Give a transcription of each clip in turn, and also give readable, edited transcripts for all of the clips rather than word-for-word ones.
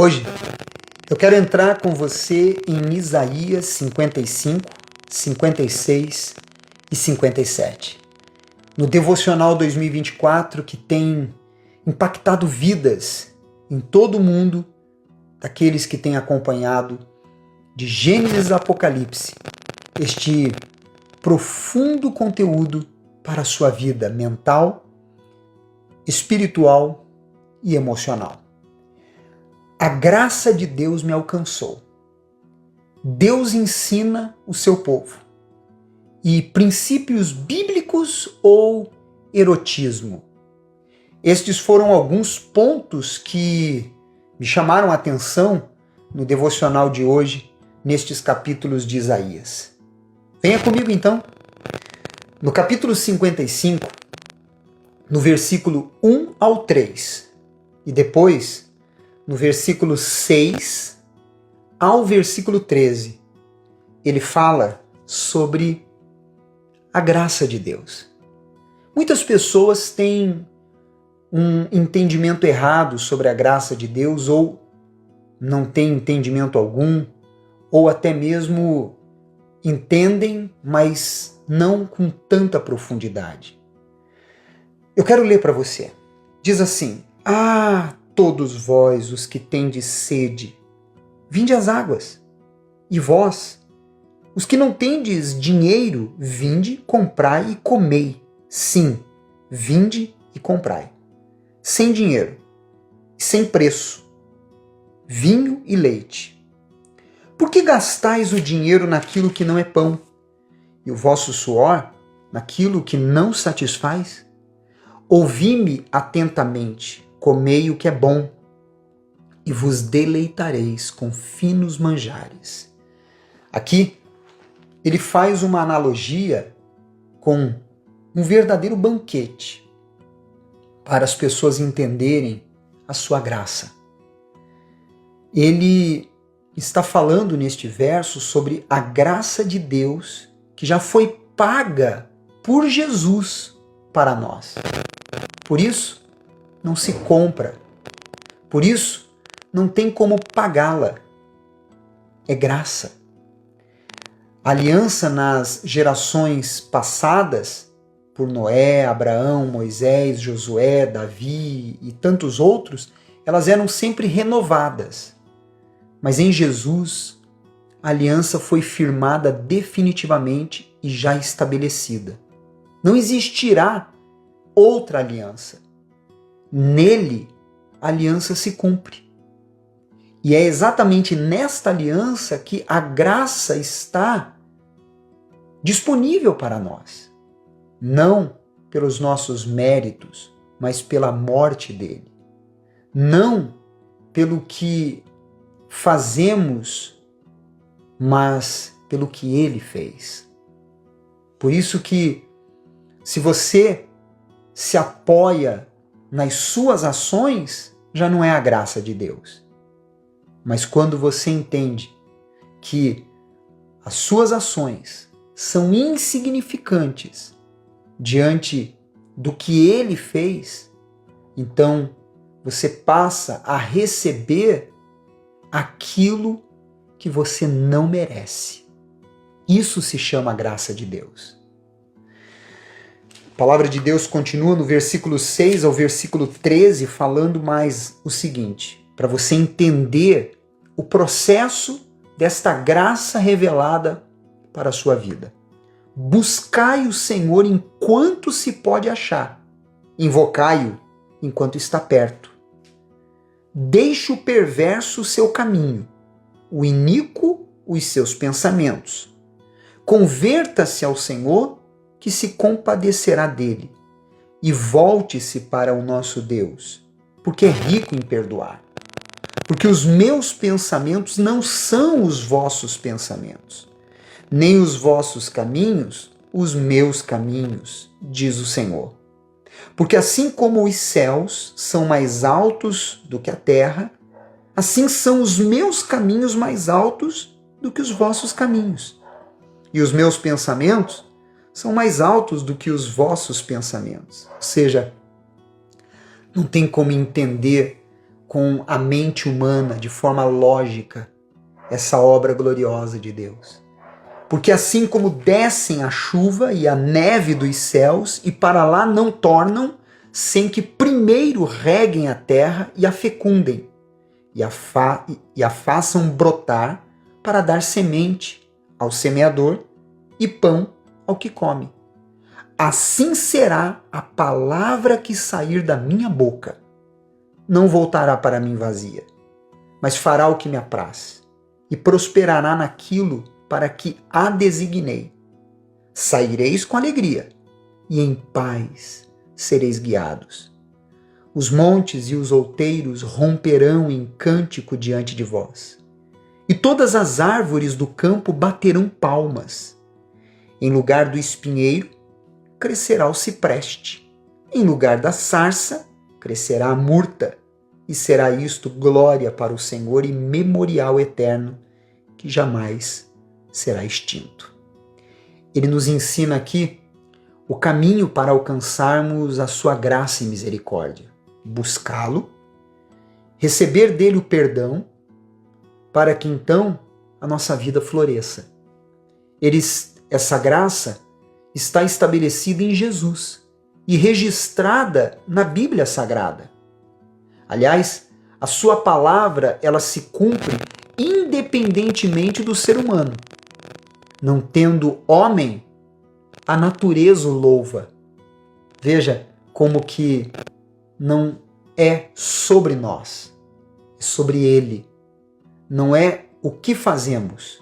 Hoje eu quero entrar com você em Isaías 55, 56 e 57. No Devocional 2024 que tem impactado vidas em todo o mundo daqueles que têm acompanhado de Gênesis a Apocalipse este profundo conteúdo para a sua vida mental, espiritual e emocional. A graça de Deus me alcançou. Deus ensina o seu povo. E princípios bíblicos ou erotismo? Estes foram alguns pontos que me chamaram a atenção no devocional de hoje, nestes capítulos de Isaías. Venha comigo então. No capítulo 55, no versículo 1 ao 3, e depois no versículo 6 ao versículo 13, ele fala sobre a graça de Deus. Muitas pessoas têm um entendimento errado sobre a graça de Deus, ou não têm entendimento algum, ou até mesmo entendem, mas não com tanta profundidade. Eu quero ler para você. Diz assim: todos vós os que tendes sede, vinde às águas. E vós, os que não tendes dinheiro, vinde, comprai e comei. Sim, vinde e comprai. Sem dinheiro, sem preço, vinho e leite. Por que gastais o dinheiro naquilo que não é pão, e o vosso suor naquilo que não satisfaz? Ouvi-me atentamente, comei o que é bom, e vos deleitareis com finos manjares. Aqui, ele faz uma analogia com um verdadeiro banquete, para as pessoas entenderem a sua graça. Ele está falando neste verso sobre a graça de Deus, que já foi paga por Jesus para nós. Por isso, não se compra. Por isso, não tem como pagá-la. É graça. A aliança nas gerações passadas, por Noé, Abraão, Moisés, Josué, Davi e tantos outros, elas eram sempre renovadas. Mas em Jesus, a aliança foi firmada definitivamente e já estabelecida. Não existirá outra aliança. Nele, a aliança se cumpre. E é exatamente nesta aliança que a graça está disponível para nós. Não pelos nossos méritos, mas pela morte dele. Não pelo que fazemos, mas pelo que ele fez. Por isso que, se você se apoia nas suas ações, já não é a graça de Deus. Mas quando você entende que as suas ações são insignificantes diante do que ele fez, então você passa a receber aquilo que você não merece. Isso se chama graça de Deus. A palavra de Deus continua no versículo 6 ao versículo 13, falando mais o seguinte, para você entender o processo desta graça revelada para a sua vida. Buscai o Senhor enquanto se pode achar, invocai-o enquanto está perto. Deixe o perverso o seu caminho, o iníquo os seus pensamentos. Converta-se ao Senhor, que se compadecerá dele, e volte-se para o nosso Deus, porque é rico em perdoar. Porque os meus pensamentos não são os vossos pensamentos, nem os vossos caminhos, os meus caminhos, diz o Senhor. Porque assim como os céus são mais altos do que a terra, assim são os meus caminhos mais altos do que os vossos caminhos. E os meus pensamentos são mais altos do que os vossos pensamentos. Ou seja, não tem como entender com a mente humana, de forma lógica, essa obra gloriosa de Deus. Porque assim como descem a chuva e a neve dos céus e para lá não tornam, sem que primeiro reguem a terra e a fecundem, e a façam brotar para dar semente ao semeador e pão ao que come. Assim será a palavra que sair da minha boca. Não voltará para mim vazia, mas fará o que me apraz, e prosperará naquilo para que a designei. Saireis com alegria, e em paz sereis guiados. Os montes e os outeiros romperão em cântico diante de vós, e todas as árvores do campo baterão palmas. Em lugar do espinheiro, crescerá o cipreste. Em lugar da sarça, crescerá a murta, e será isto glória para o Senhor e memorial eterno, que jamais será extinto. Ele nos ensina aqui o caminho para alcançarmos a sua graça e misericórdia. Buscá-lo, receber dele o perdão, para que então a nossa vida floresça. Essa graça está estabelecida em Jesus e registrada na Bíblia Sagrada. Aliás, a sua palavra, ela se cumpre independentemente do ser humano. Não tendo homem, a natureza o louva. Veja como que não é sobre nós, é sobre ele. Não é o que fazemos,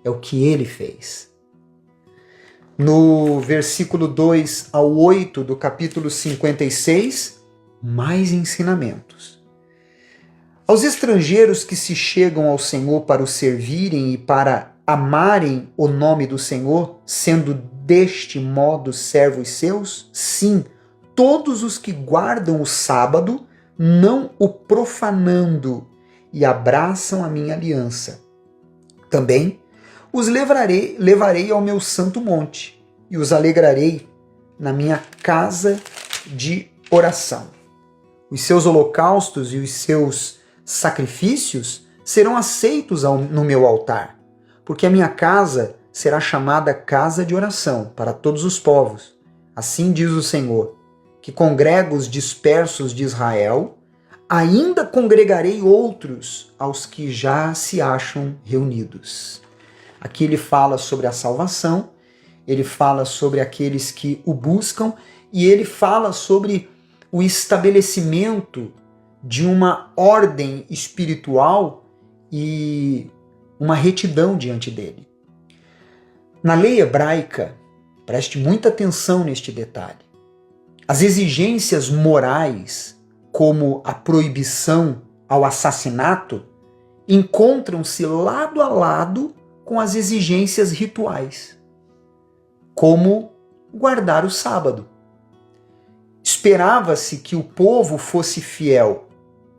é o que ele fez. No versículo 2 ao 8 do capítulo 56, mais ensinamentos. Aos estrangeiros que se chegam ao Senhor para o servirem e para amarem o nome do Senhor, sendo deste modo servos seus, sim, todos os que guardam o sábado, não o profanando, e abraçam a minha aliança. Também os levarei ao meu santo monte, e os alegrarei na minha casa de oração. Os seus holocaustos e os seus sacrifícios serão aceitos no meu altar, porque a minha casa será chamada casa de oração para todos os povos. Assim diz o Senhor, que congrega os dispersos de Israel, ainda congregarei outros aos que já se acham reunidos. Aqui ele fala sobre a salvação, ele fala sobre aqueles que o buscam e ele fala sobre o estabelecimento de uma ordem espiritual e uma retidão diante dele. Na lei hebraica, preste muita atenção neste detalhe, as exigências morais, como a proibição ao assassinato, encontram-se lado a lado com as exigências rituais, como guardar o sábado. Esperava-se que o povo fosse fiel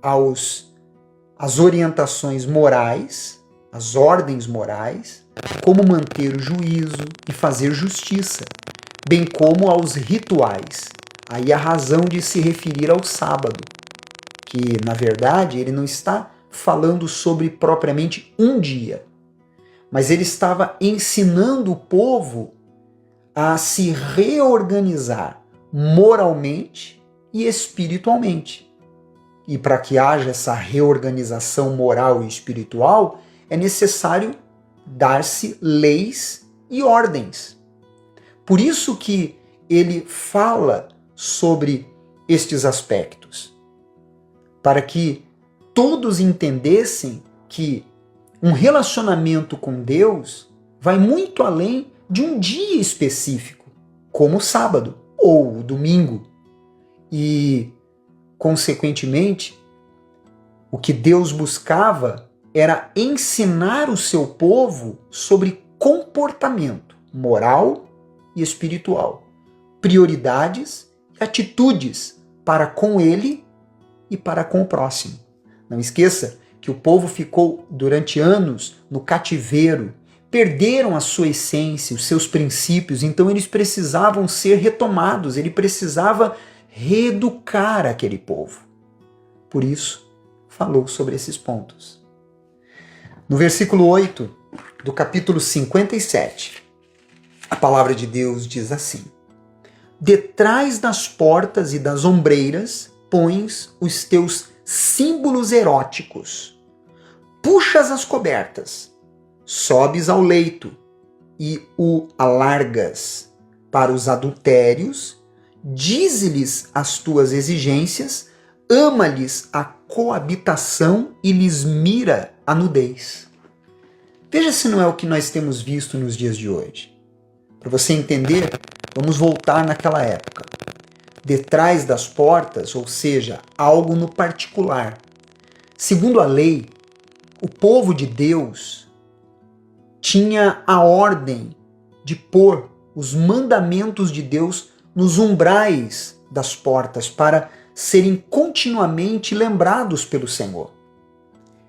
às orientações morais, às ordens morais, como manter o juízo e fazer justiça, bem como aos rituais. Aí a razão de se referir ao sábado, que, na verdade, ele não está falando sobre propriamente um dia, mas ele estava ensinando o povo a se reorganizar moralmente e espiritualmente. E para que haja essa reorganização moral e espiritual, é necessário dar-se leis e ordens. Por isso que ele fala sobre estes aspectos, para que todos entendessem que um relacionamento com Deus vai muito além de um dia específico, como o sábado ou o domingo. E, consequentemente, o que Deus buscava era ensinar o seu povo sobre comportamento moral e espiritual, prioridades e atitudes para com ele e para com o próximo. Não esqueça que o povo ficou durante anos no cativeiro, perderam a sua essência, os seus princípios, então eles precisavam ser retomados, ele precisava reeducar aquele povo. Por isso, falou sobre esses pontos. No versículo 8 do capítulo 57, a palavra de Deus diz assim: detrás das portas e das ombreiras pões os teus símbolos eróticos, puxas as cobertas, sobes ao leito e o alargas para os adultérios, dize-lhes as tuas exigências, ama-lhes a coabitação e lhes mira a nudez. Veja se não é o que nós temos visto nos dias de hoje. Para você entender, vamos voltar naquela época. Detrás das portas, ou seja, algo no particular. Segundo a lei, o povo de Deus tinha a ordem de pôr os mandamentos de Deus nos umbrais das portas para serem continuamente lembrados pelo Senhor.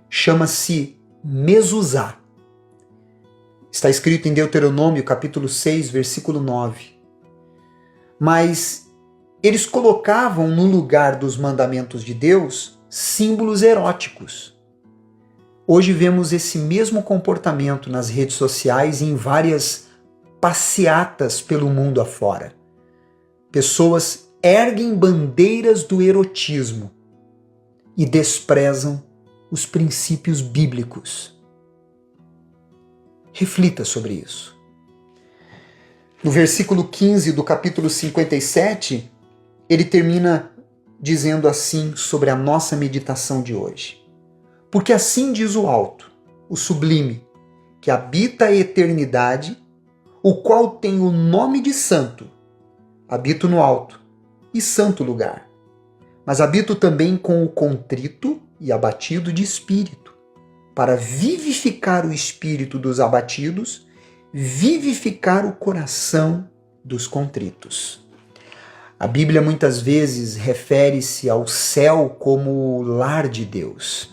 Chama-se mezuzá. Está escrito em Deuteronômio, capítulo 6, versículo 9. Mas eles colocavam no lugar dos mandamentos de Deus símbolos eróticos. Hoje vemos esse mesmo comportamento nas redes sociais e em várias passeatas pelo mundo afora. Pessoas erguem bandeiras do erotismo e desprezam os princípios bíblicos. Reflita sobre isso. No versículo 15 do capítulo 57, ele termina dizendo assim sobre a nossa meditação de hoje. Porque assim diz o alto, o sublime, que habita a eternidade, o qual tem o nome de santo. Habito no alto e santo lugar, mas habito também com o contrito e abatido de espírito, para vivificar o espírito dos abatidos, vivificar o coração dos contritos. A Bíblia muitas vezes refere-se ao céu como o lar de Deus,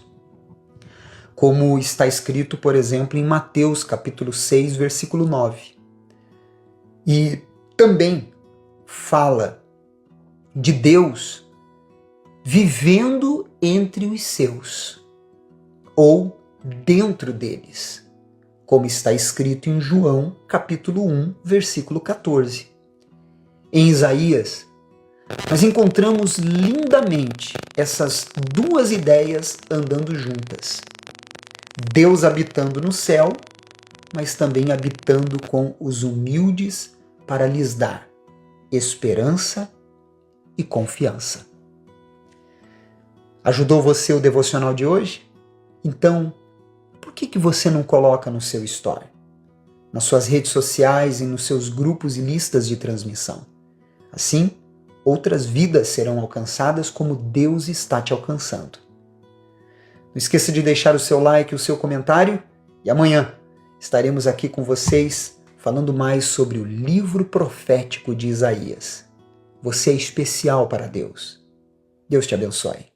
como está escrito, por exemplo, em Mateus capítulo 6, versículo 9. E também fala de Deus vivendo entre os seus, ou dentro deles, como está escrito em João capítulo 1, versículo 14. Em Isaías, nós encontramos lindamente essas duas ideias andando juntas. Deus habitando no céu, mas também habitando com os humildes para lhes dar esperança e confiança. Ajudou você o devocional de hoje? Então, por que você não coloca no seu story, nas suas redes sociais e nos seus grupos e listas de transmissão? Assim, outras vidas serão alcançadas como Deus está te alcançando. Não esqueça de deixar o seu like e o seu comentário e amanhã estaremos aqui com vocês falando mais sobre o livro profético de Isaías. Você é especial para Deus. Deus te abençoe.